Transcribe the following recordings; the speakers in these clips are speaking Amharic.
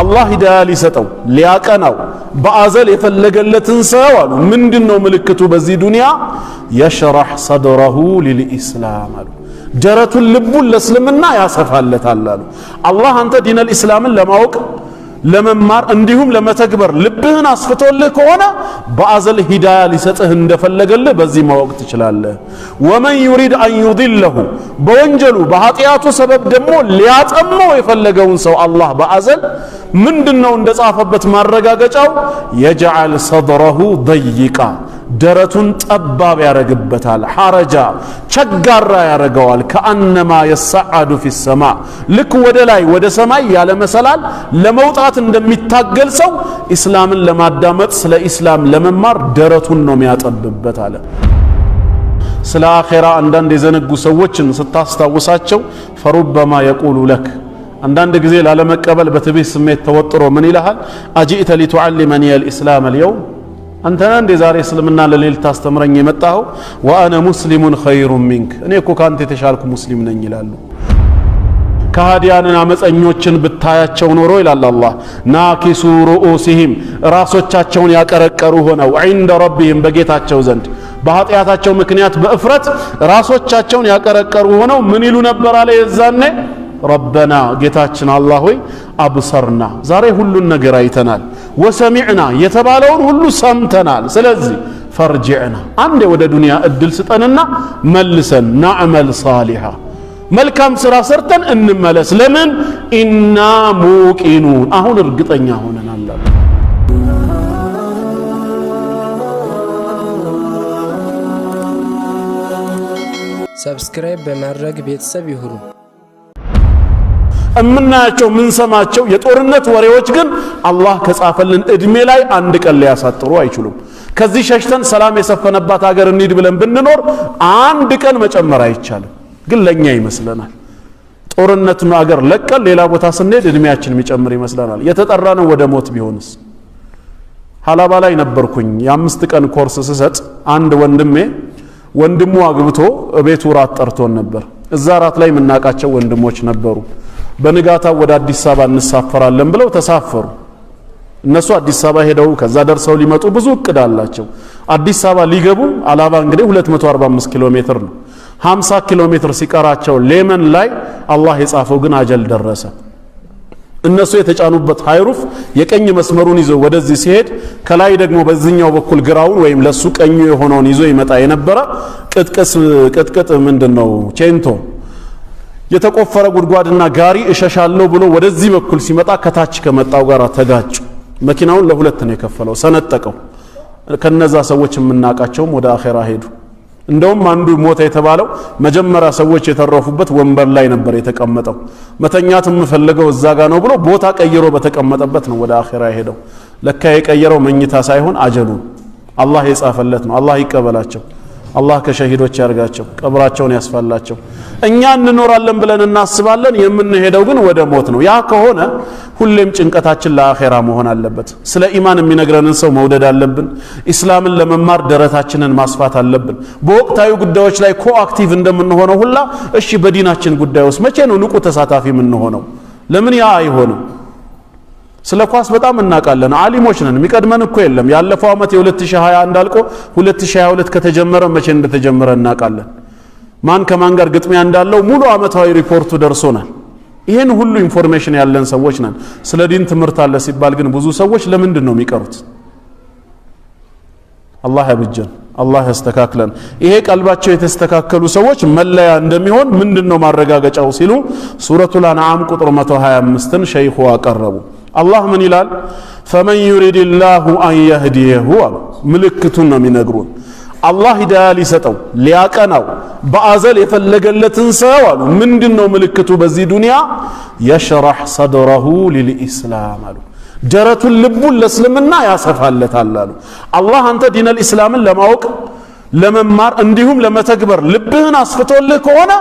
الله هداية لسطو لياقناو بأزل يفلقلتن سوالو من دنو ملكتو بزي دنيا يشرح صدره للإسلام جرت اللب لسلمنا يا سفالة الله أنت دين الإسلام لما وق ለመማር እንዲሁም ለመተግበር ልብህን አስፍቶልህ ከሆነ በአዘል ሂዳያ ሊሰጥህ እንደፈለገልህ በዚህ ማወቅ ትችላለህ። ወመን يريد ان يضله በወንጀሉ በኃጢያቱ ሰበብ ደግሞ ሊያጠመው የፈለገውን ሰው አላህ በአዘል ምንድነው እንደጻፈበት ማረጋገጫው يجعل صدره ضيقا ደረቱን ጠባብ ያረግበታል ሐረጃ ቸጋራ ያረጋዋል ከአንማ يصعد في السماء ልክ ወደ ላይ ወደ ሰማይ ያለ መሰላል ለመውጣት እንደሚታገል ሰው እስላምን ለማዳመጥ ስለ እስላም ለመማር ደረቱን ነው የሚያጠብበት አለ። ስለ አኺራ አንዳንድ የዘነጉ ሰዎችን ስታስታውሳቸው فربما يقول لك አንዳንድ ጊዜ ላለመቀበል በትዕቢት ስሜት ተወጥሮ ምን ይልሃል اجئت لتعلمني الاسلام اليوم አንተ እንደ ዛሬ እስልምና ለሌል ታስተምረኝ የመጣው وانا مسلم خير منك እኔ እኮ ካንተ የተሻልኩ ሙስሊም ነኝ ይላሉ። ከሃዲያንን አመፀኞችን ብታያቸው ኖሮ ይላል አላህ ናኪሱ ሩኡሲሂም ራሶቻቸውን ያቀረቀሩ ሆነው عند ربهم በጌታቸው ዘንድ በኃጢያታቸው ምክንያት በእፍረት ራሶቻቸውን ያቀረቀሩ ሆነው ምን ይሉ ነበር አለ የዛኔ ربنا ጌታችን አላህ ሆይ አብሰርና ዛሬ ሁሉን ነገር አይተናል ወሰሚዕና የተባለውን ሁሉ ሰምተናል ስለዚህ ፈርጅዕና አንዴ ወደ ዱንያ እድል ስጠንና መልሰን ናዕመል ሷሊሃ መልካም ስራ ሰርተን እንመለስ ለምን ኢና ሙቂኑን አሁን እርግጠኛ ሆነናል አለ። ሰብስክራይብ በማድረግ ቤተሰብ ይሁኑ። እምናያቸው ምን ሰማቸው የጦርነት ወሬዎች ግን አላህ ከጻፈልን እድሜ ላይ አንድ ቀን ሊያሳጥሩ አይችሉም። ከዚህ ሸሽተን ሰላም የሰፈነባት ሀገር እንሂድ ብለን ብንኖር አንድ ቀን መጨመር አይቻልም። ግን ለኛ ይመስለናል ጦርነቱን ሀገር ለቀን ሌላ ቦታ ስንሄድ እድሜያችን የሚጨምር ይመስለናል። የተጠራነው ወደ ሞት ቢሆንስ? ሐላባ ላይ ነበርኩኝ የ5 ቀን ኮርስ ስሰጥ አንድ ወንድሙ አግብቶ ቤቱ ራት ጠርቶን ነበር። እዛ ራት ላይ ምናቃቸው ወንድሞች ነበሩ። በንጋታው ወደ አዲስ አበባ እንሳፈራለን ብለው ተሳፈሩ። እነሱ አዲስ አበባ ሄደው ከዛ ደርሰው ሊመጡ ብዙ እቅድ አላቸው። አዲስ አበባ ሊገቡ አላባ እንግዲህ 245 ኪሎ ሜትር ነው። 50 ኪሎ ሜትር ሲቀራቸው ሌመን ላይ አላህ የጻፈው ግን አጀል ደረሰ። እነሱ የተጫኑበት ሃይሩፍ የቀኝ መስመሩን ይዞ ወደዚህ ሲሄድ ከላይ ደግሞ በዚህኛው በኩል ግራውን ወይም ለሱ ቀኙ የሆነውን ይዞ ይመጣ የነበረ ቅጥቅጥ ምንድነው ቼንቶ የተቆፈረ ጉድጓድና ጋሪ እሸሻለሁ ብሎ ወደዚህ በኩል ሲመጣ ከታች ከመጣው ጋር ተጋጩ። መኪናውን ለሁለት ነው የከፈለው ሰነጠቀው። ከነዛ ሰዎች የምናቃቸውም ወደ አኺራ ሄዱ። እንደውም አንዱ ሞተ የተባለው መጀመሪያ ሰዎች የተረፉበት ወንበር ላይ ነበር የተቀመጠው። መተኛት የምፈልገው እዛ ጋር ነው ብሎ ቦታ ቀይሮ በተቀመጠበት ነው ወደ አኺራ ሄደው። ለካ የቀየረው መኝታ ሳይሆን አጀሉን አላህ የጻፈለት ነው። አላህ ይቀበላቸው። አላህ ከሸሂዶች ያርጋቸው ቀብራቸውን ያስፋላቸው። እኛ እንኖራለን ብለን እናስባለን የምንሄደው ግን ወደ ሞት ነው። ያ ከሆነ ሁሌም ጭንቀታችን ለአኺራ መሆን አለበት። ስለ ኢማን የሚነግረንን ሰው መውደድ አለብን። እስላምን ለመማር ደረታችንን ማስፋት አለብን። በወቅታዊ ጉዳዮች ላይ ኮአክቲቭ እንደምንሆነው ሁላ እሺ በዲናችን ጉዳዮች መቼ ነው ንቁ ተሳታፊ የምንሆነው? ለምን ያ አይሆንም? ስለ ኳስ በጣም እናቃለን ዓሊሞች ነን የሚቀድመን እኮ የለም። ያለፈው አመት የ2021 አልቆ 2022 ከተጀመረ መቼ እንደተጀመረ እናቃለን። ማን ከማን ጋር ግጥሚያ እንዳለው ሙሉ አመታዊ ሪፖርቱ ደርሶናል። ይሄን ሁሉ ኢንፎርሜሽን ያለን ሰዎች ነን። ስለ ዲን ትምህርት አለ ሲባል ግን ብዙ ሰዎች ለምንድን ነው የሚቀሩት? አላህ ያብጀን፣ አላህ ያስተካክለን። ይሄ ቀልባቸው የተስተካከሉ ሰዎች መለያ እንደሚሆን ምንድነው ማረጋገጫው ሲሉ ሱረቱል አንዓም ቁጥር 125ን ሸይኹ አቀረቡ። አላህ ምን ይላል? ፈመን يريد الله ان يهديه ምልክቱን ነው የሚነግሩን። አላህ ሂዳያ ሊሰጠው ሊያቀናው በአዘል የፈለገለትን ሰው አሉ ምንድነው ምልክቱ በዚህ ዱንያ يشرح صدره للاسلام አሉ ደረቱን ልቡን ለእስልምና ያሰፋለታል አሉ። አላህ አንተ ዲን الاسلامን ለማወቅ ለመማር እንዲሁም ለመተግበር ልብህን አስፍቶልህ ከሆነ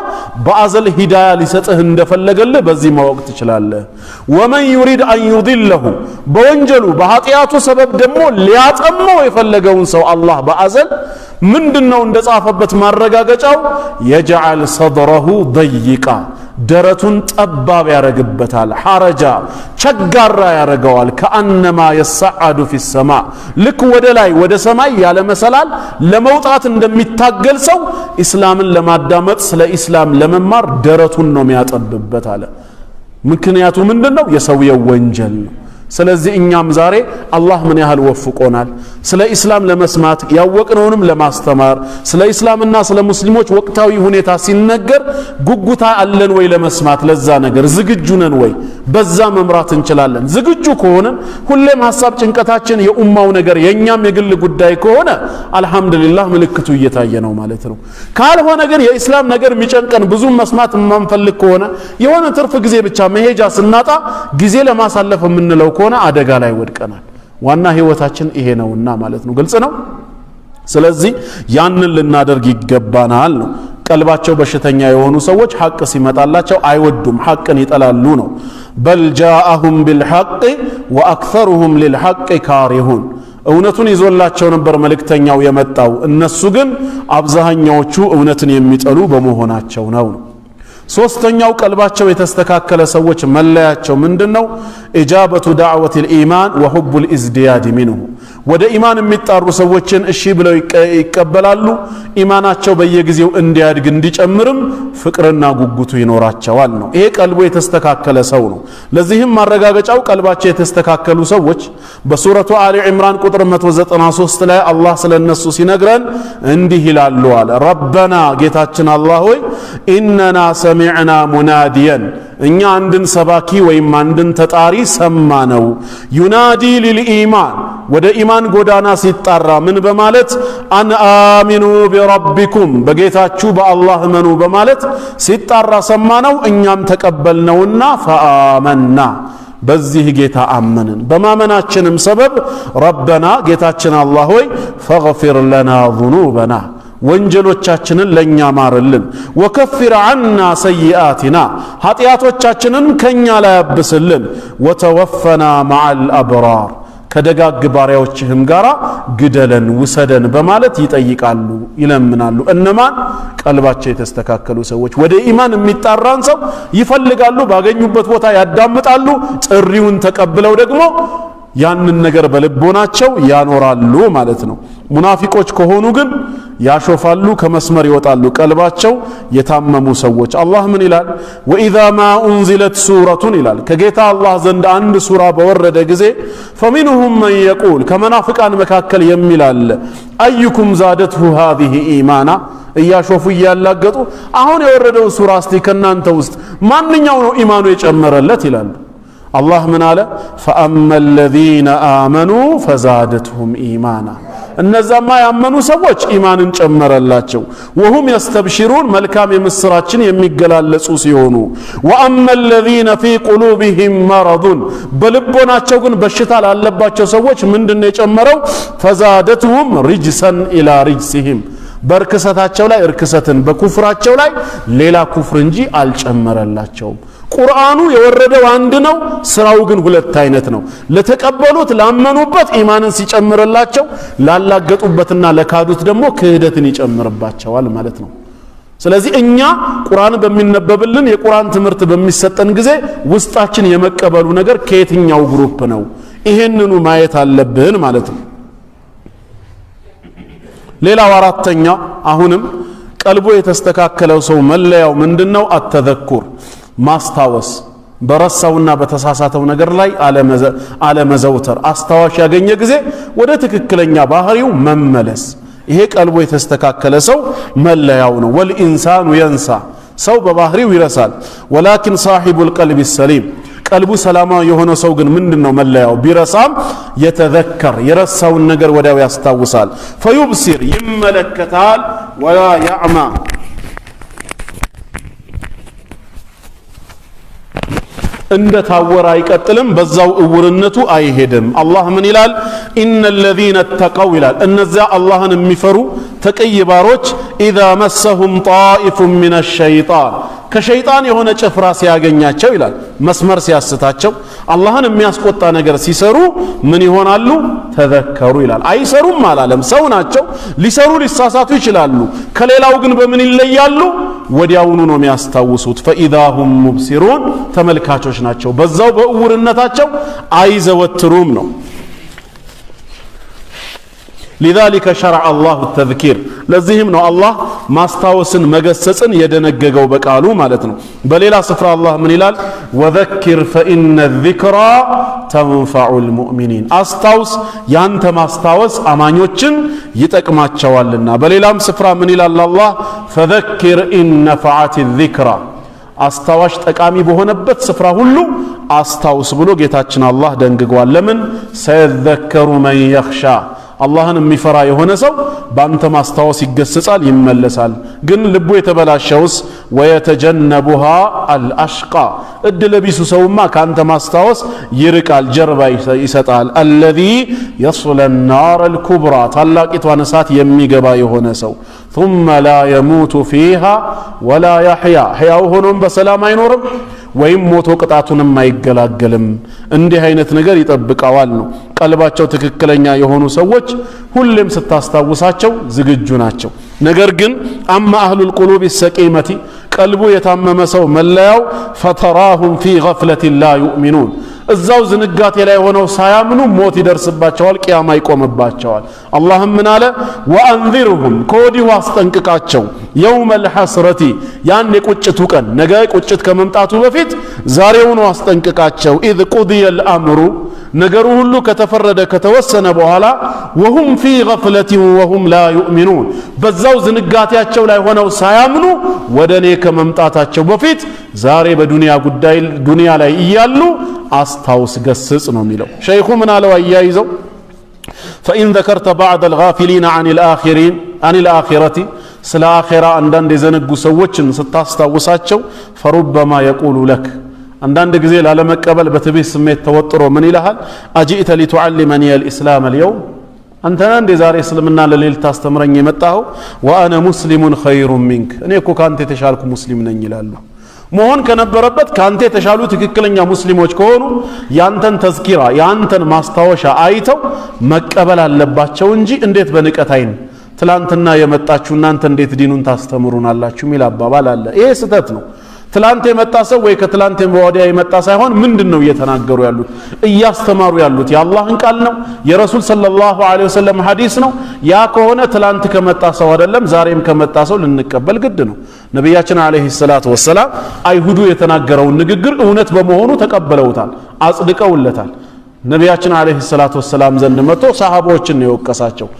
በአዘል ሂዳያ ሊሰጥህ እንደፈለገልህ በዚህ ማወቅ ትችላለህ። ወመን يريد ان يضله በወንጀሉ በኃጢያቱ ሰበብ ደግሞ ሊያጠመው የፈለገውን ሰው አላህ በአዘል ምንድነው እንደጻፈበት ማረጋገጫው يجعل صدره ضيقا ደረቱን ጠባብ ያረግበታል ሐረጃ ቸጋራ ያረገዋል ከአንማ يصعد في السماء ልክ ወደ ላይ ወደ ሰማይ ያለ መሰላል ለመውጣት እንደሚታገል ሰው እስላምን ለማዳመጥ ስለ እስላም ለመማር ደረቱን ነው የሚያጠብበት አለ ምክንያቱ ምንድነው የሰውየው ወንጀል ነው ስለዚህ እኛም ዛሬ አላህ ምን ያህል ወፍቆናል ስለ እስላም ለመስማት ያወቅነውንም ለማስተማር ስለ እስላምና ስለ ሙስሊሞች ወቅታዊ ሁኔታ ሲነገር ጉጉታ አለን ወይ ለመስማት ለዛ ነገር ዝግጁ ነን ወይ በዛ መምራት እንችላለን ዝግጁ ከሆነን ሁሌም ሐሳብ ጭንቀታችን የኡማው ነገር የኛም የግል ጉዳይ ከሆነ አልহামዱሊላህ ምልክቱ እየታየ ነው ማለት ነው ካልሆነ ግን የእስላም ነገር የሚጨንቀን ብዙ መስማት ማንፈልግ ከሆነ የሆነ ትርፍ ጊዜ ብቻ መሄጃ ስናጣ ጊዜ ለማሳለፍ የምንለው ከሆነ አደጋ ላይ ወድቀናል ዋና ህይወታችን ይሄ ነውና ማለት ነው ግልጽ ነው ስለዚህ ያንን ልናደርግ ይገባናል ነው ቀልባቸው በሽተኛ የሆኑ ሰዎች ሐቅ ሲመጣላቸው አይወዱም ሐቅን ይጠላሉ ነው በል ጃአሁም ቢልሐቅ ወአክثرهم للحق ካሪሁን እውነቱን ይዞላቸው ነበር መልእክተኛው የመጣው እነሱ ግን አብዛኛዎቹ እውነትን የሚጠሉ በመሆናቸው ነው ሶስተኛው ቀልባቸው የተስተካከለ ሰዎች መለያቸው ምንድነው ኢጃበቱ ዳዕወት الإيمان وحب الازدياد منه ወደ ኢማን የሚጣሩ ሰዎችን እሺ ብለው ይቀበላሉ ኢማናቸው በየጊዜው እንዲያድግ እንዲጨምርም ፍቅርና ጉጉቱ ይኖራቸዋል ነው ይሄ ቀልቡ የተስተካከለ ሰው ነው ለዚህም ማረጋገጫው ቀልባቸው የተስተካከሉ ሰዎች በሱረቱ አሊ ኢምራን ቁጥር 193 ላይ አላህ ስለነሱ ሲነግረን እንዲህ ይላሉ አለ ረበና ጌታችን አላህ ሆይ ኢነና ሰሚዕና ሙናዲያን እኛ አንድን ሰባኪ ወይም አንድን ተጣሪ ሰማነው ዩናዲ ሊልኢማን ወደ ኢማን ጎዳና ሲጣራ ምን በማለት አን አሚኑ ቢረቢኩም በጌታችሁ በአላህ መኑ በማለት ሲጣራ ሰማነው እኛም ተቀበልነውና ፈአመና በዚህ ጌታ አመንን በማመናችንም ሰበብ ረበና ጌታችን አላህ ሆይ ፈግፊር ለና ذنوبنا ወንጀሎቻችንን ለኛ ማርልን ወከፍር عنا سيئاتنا ኃጢያቶቻችንን ከኛ ላይ አብስልን ወተወፈና مع الابرار ከደጋግ ባሪያዎችህም ጋራ ግደለን ውሰደን በማለት ይጠይቃሉ ይለምናሉ እነማን ቀልባቸው የተስተካከሉ ሰዎች ወደ ኢማን የሚጣራን ሰው ይፈልጋሉ ባገኙበት ቦታ ያዳምጣሉ ጥሪውን ተቀብለው ደግሞ ያንን ነገር በልቦናቸው ያኖራሉ ማለት ነው ሙናፊቆች ከሆኑ ግን ያሾፋሉ ከመስመር ይወጣሉ ቀልባቸው የታመሙ ሰዎች አላህ ምን ይላል ወኢዛ ማ ኡንዚለት ሱረቱን ይላል ከጌታ አላህ ዘንድ አንድ ሱራ በወረደ ጊዜ فمنهم من يقول ከመናፍቃን መካከል የሚላል አዩኩም ዛደትሁ هذه ኢማና እያሾፉ ያላገጡ አሁን የወረደው ሱራ እስቲ ከናንተ ውስጥ ማንኛው ነው ኢማኑ የጨመረለት ይላል الله من قال فأما الذين آمنوا فزادتهم إيمانا እነዛማ ያመኑ ሰዎች ኢማንን ጨመረላቸው وهم يستبشرون መልካም የምስራችን የሚገላለጹ ሲሆኑ وأما الذين في قلوبهم مرض በልቦናቸው ግን በሽታ ላለባቸው ሰዎች ምንድነው የጨመረው فزادتهم رجسا إلى رجسهم በርክሰታቸው ላይ እርክሰትን በኩፍራቸው ላይ ሌላ ኩፍር እንጂ አልጨመረላቸውም ቁርአኑ የወረደው አንድ ነው ስራው ግን ሁለት አይነት ነው ለተቀበሉት ላመኑበት ኢማንን ሲጨምርላቸው ላላገጡበትና ለካዱት ደግሞ ክህደትን ይጨምርባቸዋል ማለት ነው ስለዚህ እኛ ቁርአን በሚነበብልን የቁርአን ትምህርት በሚሰጠን ጊዜ ውስጣችን የመቀበሉ ነገር ከየትኛው ግሩፕ ነው ይሄንኑ ማየት አለብን ማለት ነው ሌላው አራተኛ አሁንም ቀልቡ የተስተካከለው ሰው መለያው ምንድነው አተዘኩር ማስታወስ በረሳውና በተሳሳተው ነገር ላይ አለመዘውተር አስተዋሽ ያገኘ ጊዜ ወደ ትክክለኛ ባህሪው መመለስ ይሄ ቀልቡ የተስተካከለ ሰው መለያው ነው ወልኢንሳኑ ينسى ሰው በባህሪው ይረሳል ወላኪን صاحبul ቀልቢ ሰሊም ቀልቡ ሰላማዊ የሆነ ሰው ግን ምንድነው መለያው ቢረሳም የተዘከር የረሳውን ነገር ወዲያው ያስታውሳል فيبصر ይመለከታል ولا يعمى እንደ ታወራ አይቀጥልም በዛው እውርነቱ አይሄድም አላህ ምን ይላል ان الذين اتقوا ይላል እነዚያ አላህን የሚፈሩ ተቀይ ባሮች اذا مسهم طائف من الشيطان ከሸይጣን የሆነ ጭፍራ ሲያገኛቸው ይላል መስመር ሲያስታቸው አላህን የሚያስቆጣ ነገር ሲሰሩ ምን ይሆናሉ ተዘከሩ ይላል አይሰሩም አላለም ሰው ናቸው ሊሰሩ ሊሳሳቱ ይችላሉ ከሌላው ግን በምን ይለያሉ ወዲያውኑ ነው የሚያስታውሱት ፈኢዛሁም ሙብሲሩን ተመልካቾች ናቸው በዛው በእውርነታቸው አይዘወትሩም ነው لذلك شرع الله التذكير لذيهم نو الله ماستاوسن مغسصن يدنگگو بقالو معناتنو بليلا سفر الله من يلال وذكر فإن الذكرى تنفع المؤمنين استاوس يانت ماستاوس امانيوچن يتقماچواልና بليلام سفر من يلال الله فذكر إن نفعت الذكرى አስታዋሽ ጠቃሚ በሆነበት ስፍራ ሁሉ አስታውስ ብሎ ጌታችን አላህ ደንግጓል ለምን ሰየዘከሩ መን ይኽሻ አላህን የሚፈራ የሆነ ሰው ባንተ ማስታወስ ይገሰጻል ይመለሳል ግን ልቡ የተበላሸውስ ወየተጀነቡሃ አልአሽቃ እድለቢሱ ሰውማ ካንተ ማስታወስ ይርቃል ጀርባ ይሰጣል الذي يصل النار الكبرى ታላቂቷን እሳት የሚገባ የሆነ ሰው ثم لا يموت فيها ولا يحيا ሕያው ሆኖም በሰላም አይኖርም ወይም ሞቶ ቅጣቱንም አይገላገልም እንዲህ አይነት ነገር ይጠብቀዋል ነው ቀልባቸው ትክክለኛ የሆኑ ሰዎች ሁሌም ስታስታውሳቸው ዝግጁ ናቸው ነገር ግን አማ አህሉል ቁሉብ السقيمة ቀልቡ የታመመ ሰው መለያው ፈተራሁም في غفلة لا يؤمنون እዛው ዝንጋቴ ላይ ሆነው ሳያምኑ ሞት ይደርስባቸዋል ቂያማ ይቆምባቸዋል አላህም ምን አለ ወአንዚርሁም ኮዲሁ አስጠንቅቃቸው يوم الحسرة ያን የቁጭቱ ቀን ነገ ቁጭት ከመምጣቱ በፊት ዛሬውኑ አስጠንቅቃቸው اذ قضي الامر ነገሩ ሁሉ ከተፈረደ ከተወሰነ በኋላ وهم في غفلة وهم لا يؤمنون በዛው ዝንጋቴያቸው ላይ ሆነው ሳያምኑ ወደኔ ከመምጣታቸው በፊት ዛሬ በዱንያ ጉዳይ ዱንያ ላይ ይያሉ አስታውስ ገስጽ ነው የሚለው ሸይኹ ምን አለው አያይዘው فإن ذكرت بعض الغافلين عن الآخرة ስለ አኺራ አንዳንድ የዘነጉ ሰዎችን ስታስታውሳቸው فربما يقول لك አንዳንድ ጊዜ ላለመቀበል በትዕቢት ስሜት ተወጥሮ ምን ይልሃል أجئت لتعلمني الإسلام اليوم አንተ እንደ ዛሬ እስልምና ለሌል ታስተምረኝ የመጣው وانا مسلم خير منك እኔ እኮ ካንተ የተሻልኩ ሙስሊም ነኝ ይላሉ መሆን ከነበረበት ካንተ የተሻሉ ትክክለኛ ሙስሊሞች ከሆኑ ያንተን ተዝኪራ ያንተን ማስታወሻ አይተው መቀበል አለባቸው እንጂ እንዴት በንቀት አይን ትላንትና የመጣችሁ እናንተ እንዴት ዲኑን ታስተምሩናላችሁ ሚል አባባል አለ ይሄ ስህተት ነው ትላንት የመጣ ሰው ወይ ከትላንት ወዲያ የመጣ ሳይሆን ምንድነው እየተናገሩ ያሉት እያስተማሩ ያሉት የአላህን ቃል ነው የረሱል ሰለላሁ ዐለይሂ ወሰለም ሐዲስ ነው ያ ከሆነ ትላንት ከመጣ ሰው አይደለም ዛሬም ከመጣ ሰው ልንቀበል ግድ ነው ነብያችን አለይሂ ሰላቱ ወሰለም አይሁዱ የተናገረው ንግግር እውነት በመሆኑ ተቀበለውታል አጽድቀውለታል ነብያችን አለይሂ ሰላቱ ወሰለም ዘንድ መጥቶ ሰሃቦችን ነው የወቀሳቸው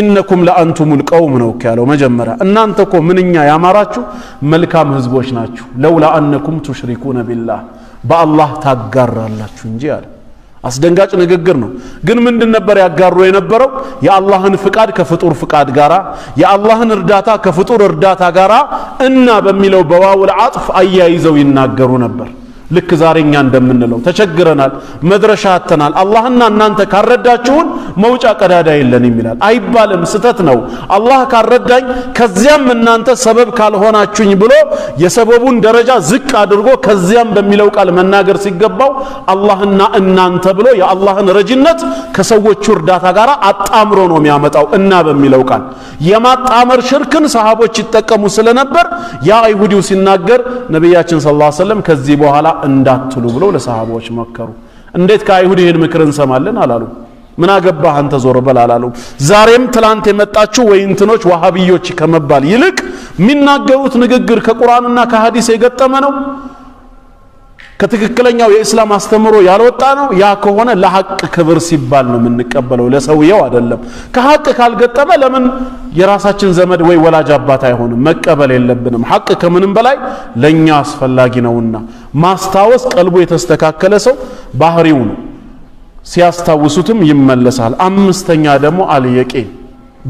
إنكم لأنتم القوم ነው ያለው መጀመሪያ እናንተኮ ምንኛ ያማራችሁ መልካም ህዝቦች ናችሁ لولا أنكم تشركون بالله በአላህ ታጋራላችሁ እንጂ አለ አስደንጋጭ ንግግር ነው ግን ምንድን ነበር ያጋሩ የነበረው የአላህን ፍቃድ ከፍጡር ፍቃድ ጋራ የአላህን እርዳታ ከፍጡር እርዳታ ጋራ እና በሚለው በዋውል አጥፍ አያይዘው ይናገሩ ነበር ልክ ዛሬኛ እንደምንለው ተቸግረናል መድረሻ አተናል አላህና እናንተ ካረዳችሁን መውጫ ቀዳዳ የለንም ይላል አይባልም ስተት ነው አላህ ካረዳኝ ከዚያም እናንተ ሰበብ ካልሆናችሁኝ ብሎ የሰበቡን ደረጃ ዝቅ አድርጎ ከዚያም በሚለው ቃል መናገር ሲገባው አላህና እናንተ ብሎ የአላህን ረጅነት ከሰዎቹ እርዳታ ጋር አጣምሮ ነው የሚያመጣው እና በሚለው ቃል የማጣመር ሽርክን ሰሃቦች ይተቀሙ ስለነበር ያ አይሁዲው ሲናገር ነብያችን ሰለላሁ ዐለይሂ ወሰለም ከዚህ በኋላ እንዳትሉ ብለው ለሰሃቦች መከሩ እንዴት ከአይሁድ ይሄን ምክር እንሰማለን አላሉ ምን አገባህ አንተ ዞር በል አላሉ ዛሬም ትላንት የመጣችሁ ወይ እንትኖች ዋሃቢዮች ከመባል ይልቅ ሚናገሩት ንግግር ከቁርአንና ከሐዲስ የገጠመ ነው ከትክክለኛው የእስላም አስተምሮ ያልወጣ ነው ያ ከሆነ ለሐቅ ክብር ሲባል ነው የምንቀበለው ለሰውየው አይደለም ከሐቅ ካልገጠመ ለምን የራሳችን ዘመድ ወይ ወላጅ አባት አይሆንም መቀበል የለብንም ሐቅ ከምንም በላይ ለኛ አስፈላጊ ነውና ማስታወስ ቀልቡ የተስተካከለ ሰው ባህሪው ነው ሲያስታውሱትም ይመለሳል አምስተኛ ደግሞ አልየቂን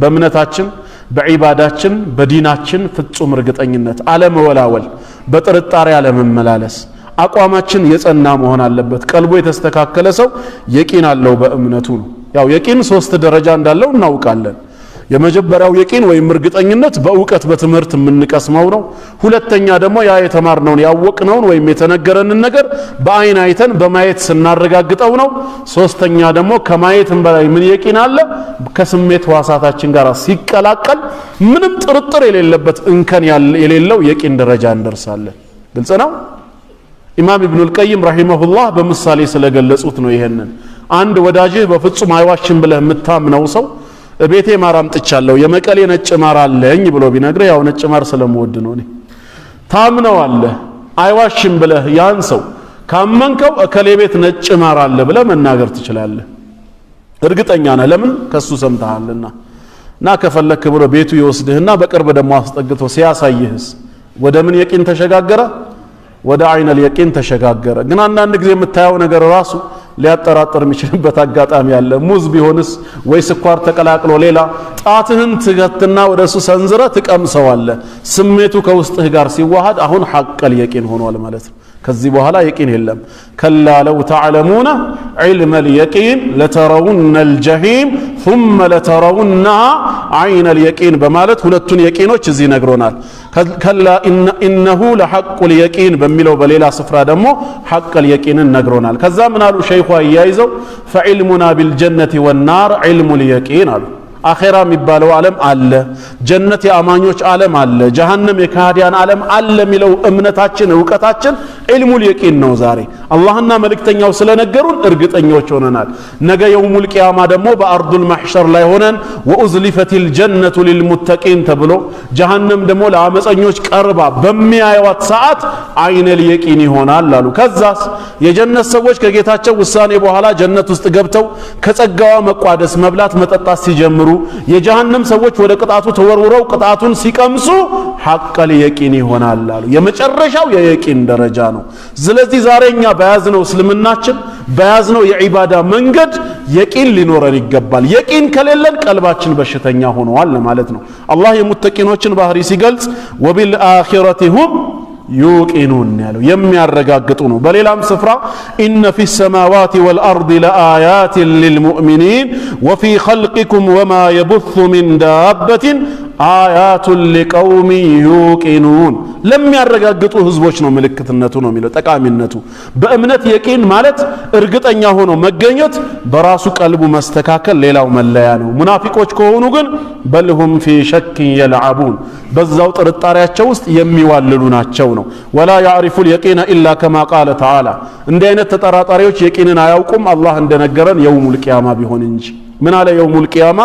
በእምነታችን በዒባዳችን በዲናችን ፍጹም እርግጠኝነት አለመወላወል በጥርጣሬ አለመመላለስ አቋማችን የጸና መሆን አለበት ቀልቡ የተስተካከለ ሰው የቂን አለው በእምነቱ ነው ያው የቂን 3 ደረጃ እንዳለው እናውቃለን የመጀመሪያው የቂን ወይም እርግጠኝነት በእውቀት በትምህርት የምንቀስመው ነው። ሁለተኛ ደግሞ ያ የተማርነውን ያወቅነውን ወይም የተነገረንን ነገር በአይን አይተን በማየት ስናረጋግጠው ነው። ሶስተኛ ደግሞ ከማየትም በላይ ምን የቂን አለ? ከስሜት ዋሳታችን ጋር ሲቀላቀል ምንም ጥርጥር የሌለበት እንከን የሌለው የቂን ደረጃ እንደርሳለን። ግልጽ ነው። ኢማም ኢብኑል ቀይም ረሂመሁላህ በምሳሌ ስለገለጹት ነው። ይሄንን አንድ ወዳጅህ በፍጹም አይዋሽም ብለህ የምታምነው ሰው ቤቴ ማር አምጥቻለሁ የመቀሌ ነጭ ማር አለኝ ብሎ ቢነግርህ ያው ነጭ ማር ስለምወድ ነው እኔ ታምነዋለህ። አይዋሽም ብለህ ያን ሰው ካመንከው እከሌ ቤት ነጭ ማር አለ ብለህ መናገር ትችላለህ። እርግጠኛ ነህ፣ ለምን? ከሱ ሰምተሃልና። እና ከፈለክ ብሎ ቤቱ ይወስድህና በቅርብ ደግሞ አስጠግቶ ሲያሳይህስ ወደ ምን የቂን ተሸጋገረ? ወደ አይነል የቂን ተሸጋገረ። ግን አንዳንድ ጊዜ የምታየው ነገር ራሱ ሊያጠራጥር የሚችልበት አጋጣሚ አለ። ሙዝ ቢሆንስ ወይ ስኳር ተቀላቅሎ ሌላ ጣትህን ትገትና ወደሱ ሰንዝረ ትቀምሰዋለህ። ስሜቱ ከውስጥህ ጋር ሲዋሃድ አሁን ሐቀል የቂን ሆኗል ማለት ነው። ከዚህ በኋላ የቂን የለም። ከላ ለው ተዕለሙነ ዒልመል የቂን ለተረውነል ጀሂም ثم ለተረውነሃ ዐይነል የቂን በማለት ሁለቱን የቂኖች እዚህ ነግሮናል። ከላ ኢነሁ ለሐቁል የቂን በሚለው በሌላ ስፍራ ደግሞ ሐቀል የቂንን ነግሮናል። ከዛ ምን አሉ ሸይኹ አያይዘው ፈዒልሙና ቢልጀነቲ ወናር ዒልሙል የቂን አሉ። አኼራ የሚባለው ዓለም አለ፣ ጀነት የአማኞች ዓለም አለ፣ ጀሃነም የካህዲያን ዓለም አለ የሚለው እምነታችን ዕውቀታችን ዒልሙል የቂን ነው። ዛሬ አላህና መልእክተኛው ስለነገሩን እርግጠኞች ሆነናል። ነገ የውሙል ቂያማ ደግሞ በአርዱል ማሕሸር ላይ ሆነን ወኡዝሊፈቲል ጀነቱ ሊልሙተቂን ተብሎ ጀሃነም ደግሞ ለአመፀኞች ቀርባ በሚያዩዋት ሰዓት ዐይነል የቂን ይሆናል አሉ። ከዛስ የጀነት ሰዎች ከጌታቸው ውሳኔ በኋላ ጀነት ውስጥ ገብተው ከጸጋዋ መቋደስ መብላት መጠጣት ሲጀምሩ የጀሃነም ሰዎች ወደ ቅጣቱ ተወርውረው ቅጣቱን ሲቀምሱ ሐቀል የቂን ይሆናል አሉ። የመጨረሻው የየቂን ደረጃ ነው። ስለዚህ ዛሬኛ በያዝነው እስልምናችን በያዝነው የዒባዳ መንገድ የቂን ሊኖረን ይገባል። የቂን ከሌለን ቀልባችን በሽተኛ ሆኗል ማለት ነው። አላህ የሙተቂኖችን ባህሪ ሲገልጽ ወቢልአኺረቲ ሁም ዩቂኑን ያለው የሚያረጋግጡ ነው። በሌላም ስፍራ ኢነ ፊ ሰማዋት ወልአርድ ለአያትን ሊልሙእሚኒን ወፊ ኸልቂኩም ወማ የቡሱ ሚን ዳበትን አያቱን ሊቀውሚ ዩቂኑን ለሚያረጋግጡ ህዝቦች ነው ምልክትነቱ ነው የሚለው ጠቃሚነቱ። በእምነት የቂን ማለት እርግጠኛ ሆኖ መገኘት በራሱ ቀልቡ መስተካከል ሌላው መለያ ነው። ሙናፊቆች ከሆኑ ግን በልሁም ፊ ሸክ የልዓቡን በዛው ጥርጣሬያቸው ውስጥ የሚዋልሉ ናቸው ነው። ወላ ያዕሪፉል የቂነ ኢላ ከማ ቃለ ተዓላ እንዲህ አይነት ተጠራጣሪዎች የቂንን አያውቁም አላህ እንደነገረን የውሙል ቂያማ ቢሆን እንጂ። ምን አለ የውሙል ቂያማ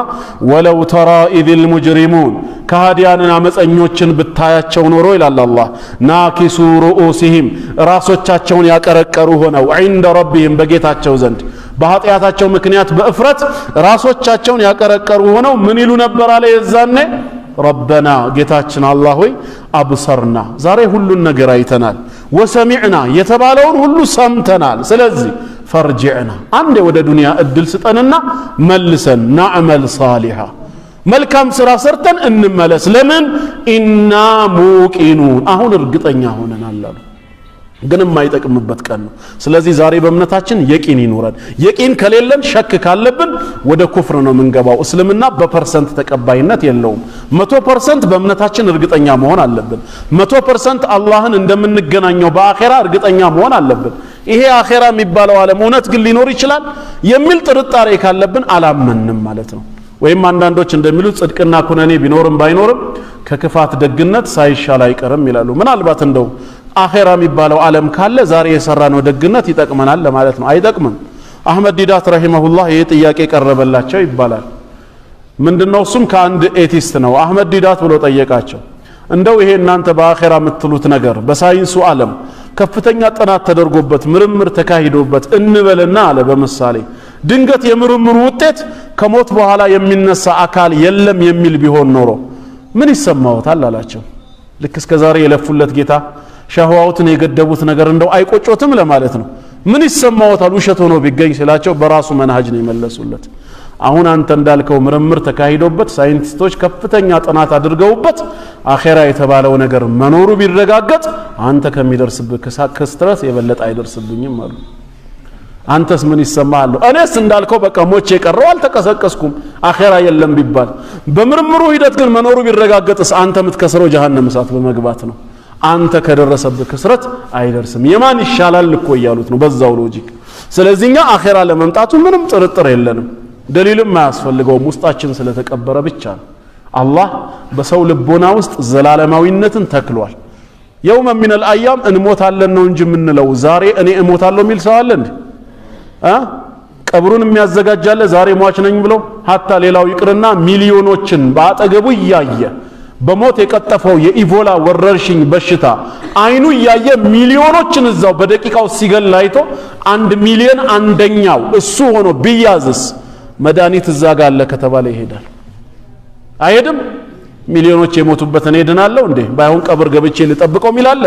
ወለው ተራ ኢዚል ሙጅሪሙን ከሃዲያንን አመፀኞችን ብታያቸው ኖሮ ይላል አላህ ናኪሱ ሩኡሲሂም ራሶቻቸውን ያቀረቀሩ ሆነው ዒንደ ረቢሂም በጌታቸው ዘንድ በኃጢአታቸው ምክንያት በእፍረት ራሶቻቸውን ያቀረቀሩ ሆነው ምን ይሉ ነበር አለ የዛኔ ረበና ጌታችን አላህ ሆይ አብሰርና ዛሬ ሁሉን ነገር አይተናል፣ ወሰሚዕና የተባለውን ሁሉ ሰምተናል፣ ስለዚህ ፈርጅዕና አንዴ ወደ ዱንያ እድል ስጠንና መልሰን ናዕመል ሳሊሃ መልካም ስራ ሰርተን እንመለስ። ለምን ኢና ሙቂኑን አሁን እርግጠኛ ሆነናል አሉ። ግን የማይጠቅምበት ቀን ነው። ስለዚህ ዛሬ በእምነታችን የቂን ይኖረን። የቂን ከሌለን ሸክ ካለብን ወደ ኩፍር ነው የምንገባው። እስልምና በፐርሰንት ተቀባይነት የለውም። 100% በእምነታችን እርግጠኛ መሆን አለብን። 100% አላህን እንደምንገናኘው በአኼራ እርግጠኛ መሆን አለብን። ይሄ አኼራ የሚባለው ዓለም እውነት ግን ሊኖር ይችላል የሚል ጥርጣሬ ካለብን አላመንም ማለት ነው። ወይም አንዳንዶች እንደሚሉት ጽድቅና ኩነኔ ቢኖርም ባይኖርም ከክፋት ደግነት ሳይሻል አይቀርም ይላሉ። ምናልባት እንደው አኼራ የሚባለው ዓለም ካለ ዛሬ የሰራነው ደግነት ይጠቅመናል ለማለት ነው። አይጠቅምም። አህመድ ዲዳት ረሂመሁላህ ይሄ ጥያቄ ቀረበላቸው ይባላል። ምንድነው? እሱም ከአንድ ኤቲስት ነው። አህመድ ዲዳት ብሎ ጠየቃቸው፣ እንደው ይሄ እናንተ በአኼራ የምትሉት ነገር በሳይንሱ ዓለም ከፍተኛ ጥናት ተደርጎበት ምርምር ተካሂዶበት እንበልና አለ በምሳሌ ድንገት የምርምሩ ውጤት ከሞት በኋላ የሚነሳ አካል የለም የሚል ቢሆን ኖሮ ምን ይሰማዎታል አላቸው። ልክ እስከ ዛሬ የለፉለት ጌታ ሸህዋውትን የገደቡት ነገር እንደው አይቆጮትም ለማለት ነው። ምን ይሰማዎታል ውሸት ሆኖ ቢገኝ ሲላቸው በራሱ መንሃጅ ነው የመለሱለት። አሁን አንተ እንዳልከው ምርምር ተካሂዶበት ሳይንቲስቶች ከፍተኛ ጥናት አድርገውበት አኼራ የተባለው ነገር መኖሩ ቢረጋገጥ አንተ ከሚደርስብህ ክስተት የበለጠ አይደርስብኝም አሉ። አንተስ ምን ይሰማሃል? እኔስ እንዳልከው በቃ ሞቼ ቀረው አልተቀሰቀስኩም አኺራ የለም ቢባል በምርምሩ ሂደት ግን መኖሩ ቢረጋገጥስ አንተ የምትከስረው ጀሃነም እሳት በመግባት ነው። አንተ ከደረሰብህ ክስረት አይደርስም። የማን ይሻላል እኮ እያሉት ነው በዛው ሎጂክ። ስለዚህኛ አኺራ ለመምጣቱ ምንም ጥርጥር የለንም። ደሊልም ማያስፈልገው ውስጣችን ስለተቀበረ ብቻ ነው። አላህ በሰው ልቦና ውስጥ ዘላለማዊነትን ተክሏል። የውመ ሚነል አያም እንሞታለን ነው እንጂ የምንለው ዛሬ እኔ እሞታለሁ የሚል ሰው አለ እንዴ? ቀብሩን የሚያዘጋጃለ ዛሬ ሟች ነኝ ብሎ ሀታ ሌላው ይቅርና ሚሊዮኖችን በአጠገቡ እያየ በሞት የቀጠፈው የኢቦላ ወረርሽኝ በሽታ አይኑ እያየ ሚሊዮኖችን እዛው በደቂቃው ሲገል አይቶ 1 ሚሊዮን አንደኛው እሱ ሆኖ ቢያዝስ መድኃኒት እዛ ጋር አለ ከተባለ ይሄዳል አይሄድም? ሚሊዮኖች የሞቱበት እኔ ድናለሁ እንዴ ባይሆን ቀብር ገብቼ ልጠብቀው ሚላለ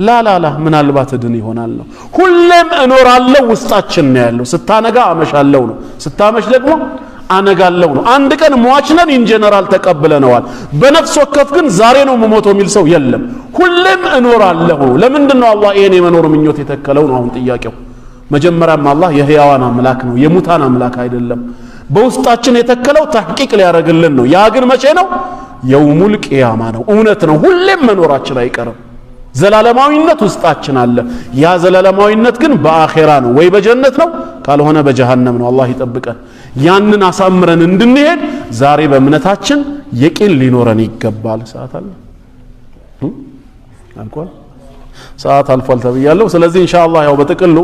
ላላላ ምናልባት ድን ይሆናል ነው። ሁሌም እኖራለሁ ውስጣችን ነው ያለው። ስታነጋ አመሻለሁ ነው፣ ስታመሽ ደግሞ አነጋለሁ ነው። አንድ ቀን ሟች ነን ኢን ጀነራል ተቀብለነዋል። በነፍስ ወከፍ ግን ዛሬ ነው መሞተው የሚል ሰው የለም። ሁሌም እኖራለሁ። ለምንድን ነው አላህ ይሄን የመኖር ምኞት የተከለው ነው አሁን ጥያቄው። መጀመሪያም አላህ የህያዋን አምላክ ነው የሙታን አምላክ አይደለም። በውስጣችን የተከለው ተሕቂቅ ሊያደርግልን ነው። ያ ግን መቼ ነው? የውሙል ቂያማ ነው። እውነት ነው። ሁሌም መኖራችን አይቀርም። ዘላለማዊነት ውስጣችን አለ። ያ ዘላለማዊነት ግን በአኺራ ነው ወይ በጀነት ነው ካልሆነ በጀሃነም ነው። አላህ ይጠብቀን። ያንን አሳምረን እንድንሄድ ዛሬ በእምነታችን የቂን ሊኖረን ይገባል። ሰዓት አለ አልቋል። ሰዓት አልፏል ተብያለሁ። ስለዚህ ኢንሻአላህ ያው በጥቅሉ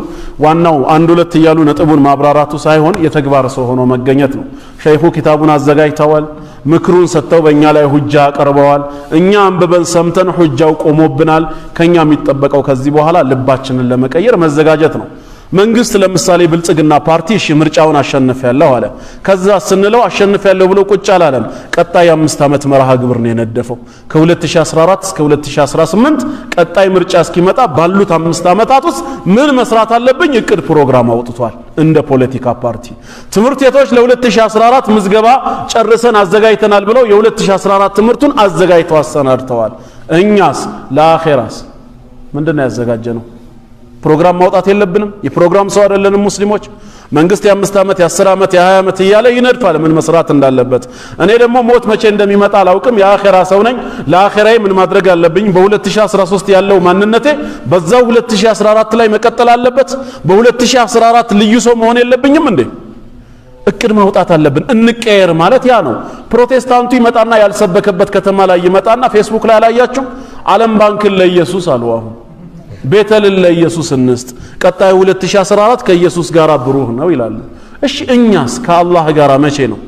ዋናው አንድ ሁለት እያሉ ነጥቡን ማብራራቱ ሳይሆን የተግባር ሰው ሆኖ መገኘት ነው። ሸይኹ ኪታቡን አዘጋጅተዋል። ምክሩን ሰጥተው በእኛ ላይ ሁጃ አቀርበዋል። እኛ አንብበን ሰምተን ሁጃው ቆሞብናል። ከኛ የሚጠበቀው ከዚህ በኋላ ልባችንን ለመቀየር መዘጋጀት ነው። መንግስት ለምሳሌ ብልጽግና ፓርቲ እሺ ምርጫውን አሸንፊያለሁ አለ። ከዛ ስንለው አሸንፊያለሁ ብሎ ቁጭ አላለም። ቀጣይ 5 ዓመት መርሃ ግብር ነው የነደፈው። ከ2014 እስከ 2018 ቀጣይ ምርጫ እስኪመጣ ባሉት 5 ዓመታት ውስጥ ምን መስራት አለብኝ እቅድ ፕሮግራም አውጥቷል። እንደ ፖለቲካ ፓርቲ ትምህርት ቤቶች ለ2014 ምዝገባ ጨርሰን አዘጋጅተናል ብለው የ2014 ትምህርቱን አዘጋጅተው አሰናድተዋል። እኛስ ለአኺራስ ምንድነው ያዘጋጀነው? ፕሮግራም ማውጣት የለብንም? የፕሮግራም ሰው አይደለንም ሙስሊሞች? መንግስት የ5 ዓመት የ10 ዓመት የ20 ዓመት እያለ ይነድፋል ምን መስራት እንዳለበት። እኔ ደግሞ ሞት መቼ እንደሚመጣ አላውቅም። የአኺራ ሰው ነኝ። ለአኺራዬ ምን ማድረግ አለብኝ? በ2013 ያለው ማንነቴ በዛው 2014 ላይ መቀጠል አለበት። በ2014 ልዩ ሰው መሆን የለብኝም እንዴ? እቅድ ማውጣት አለብን። እንቀየር ማለት ያ ነው። ፕሮቴስታንቱ ይመጣና ያልሰበከበት ከተማ ላይ ይመጣና ፌስቡክ ላይ አላያችሁ? ዓለም ባንክን ለኢየሱስ አሉ። አሁን ቤተልን ለኢየሱስ እንስጥ፣ ቀጣዩ 2014 ከኢየሱስ ጋር ብሩህ ነው ይላሉ። እሺ እኛስ ከአላህ ጋር መቼ ነው?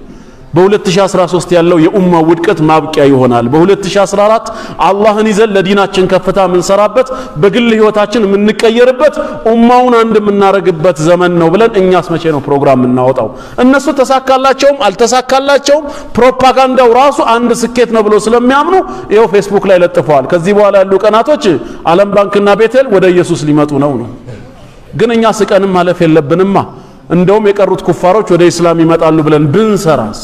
በ2013 ያለው የኡማ ውድቀት ማብቂያ ይሆናል። በ2014 አላህን ይዘን ለዲናችን ከፍታ የምንሰራበት በግል ህይወታችን የምንቀየርበት ኡማውን አንድ የምናረግበት ዘመን ነው ብለን እኛስ መቼ ነው ፕሮግራም እናወጣው? እነሱ ተሳካላቸውም አልተሳካላቸውም ፕሮፓጋንዳው ራሱ አንድ ስኬት ነው ብሎ ስለሚያምኑ ይኸው ፌስቡክ ላይ ለጥፈዋል። ከዚህ በኋላ ያሉ ቀናቶች ዓለም ባንክና ቤተል ወደ ኢየሱስ ሊመጡ ነው። ግን እኛ ስቀንም ማለፍ የለብንማ። እንደውም የቀሩት ኩፋሮች ወደ እስላም ይመጣሉ ብለን ብንሰራስ?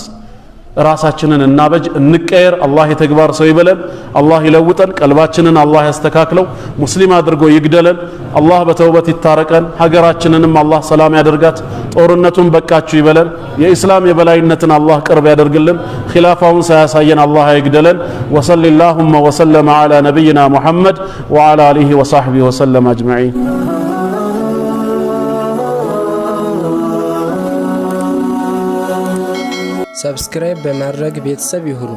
ራሳችንን እናበጅ፣ እንቀየር። አላህ የተግባር ሰው ይበለን። አላህ ይለውጠን። ቀልባችንን አላህ ያስተካክለው። ሙስሊም አድርጎ ይግደለን። አላህ በተውበት ይታረቀን። ሀገራችንንም አላህ ሰላም ያደርጋት። ጦርነቱን በቃችሁ ይበለን። የኢስላም የበላይነትን አላህ ቅርብ ያደርግልን። ኺላፋውን ሳያሳየን አላህ ይግደለን። ወሰለላሁ ወሰለም ዐላ ነቢይና ሙሐመድ ወዐላ አሊሂ ወሰሕቢሂ ወሰለም አጅመዒን። ሰብስክራይብ በማድረግ ቤተሰብ ይሁኑ።